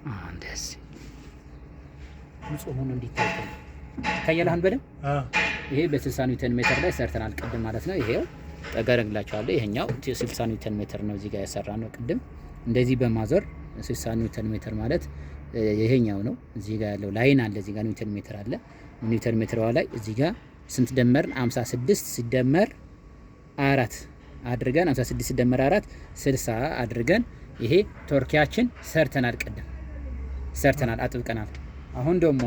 እንደዚህ ንጹህ ሆኖ እንዲታይ ታያለህ በደም ይሄ በ60 ኒውተን ሜትር ላይ ሰርተናል ቅድም ማለት ነው። ይሄው ጠገረግላችኋለሁ። ይሄኛው 60 ኒውተን ሜትር ነው እዚህ ጋር ያሰራነው ቅድም እንደዚህ በማዞር 60 ኒውተን ሜትር ማለት ይሄኛው ነው። እዚህ ጋር ያለው ላይን አለ፣ እዚህ ጋር ኒውተን ሜትር አለ። ኒውተን ሜትር ላይ እዚህ ጋር ስንት ደመር 56 ሲደመር 4 አድርገን 56 ሲደመር 4 60 አድርገን ይሄ ቶርኪያችን ሰርተናል። ቅድም ሰርተናል፣ አጥብቀናል። አሁን ደግሞ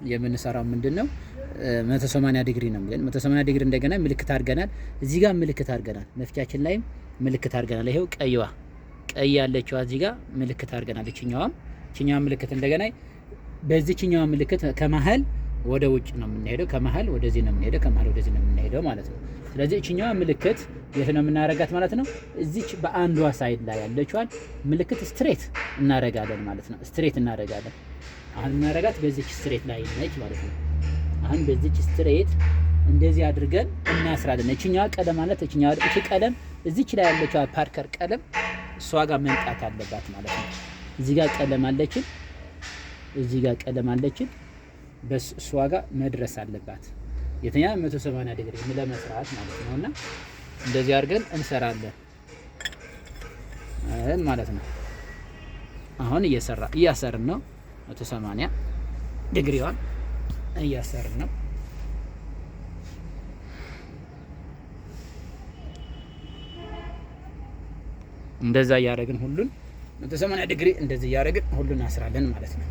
የምንሰራው ምንድነው 180 ዲግሪ ነው ማለት 180 ዲግሪ እንደገና ምልክት አድርገናል። እዚህ ጋር ምልክት አድርገናል፣ መፍቻችን ላይ ምልክት አድርገናል። ይሄው ቀይዋ ቀይ ያለችው እዚህ ጋር ምልክት አድርገናል። እቺኛዋ ምልክት እንደገና በዚህኛዋ ምልክት ከመሃል ወደ ውጭ ነው የምንሄደው፣ ከመሃል ወደዚህ ነው የምንሄደው፣ ከመሃል ወደዚህ ነው የምንሄደው ማለት ነው። ስለዚህ እቺኛዋ ምልክት የት ነው የምናረጋት ማለት ነው? እዚች በአንዷ ሳይድ ላይ ያለችዋን ምልክት ስትሬት እናረጋለን ማለት ነው። ስትሬት እናረጋለን። አሁን እናረጋት በዚች ስትሬት ላይ ነች ማለት ነው። አሁን በዚች ስትሬት እንደዚህ አድርገን እናስራለን። እቺኛዋ ቀለም ማለት እቺኛዋ እቺ ቀለም እዚች ላይ ያለችዋ ፓርከር ቀለም እሷ ጋር መምጣት አለባት ማለት ነው። እዚህ ጋር ቀለም አለችን፣ እዚህ ጋር ቀለም አለችን፣ በእሷ ጋር መድረስ አለባት። የትኛ 180 ዲግሪ ለመስራት ማለት ነውና እንደዚህ አድርገን እንሰራለን ማለት ነው። አሁን እያሰርን ነው 180 ዲግሪዋን እያሰርን ነው። እንደዛ እያደረግን ሁሉን 180 ዲግሪ እንደዚህ እያደረግን ሁሉን አስራለን ማለት ነው።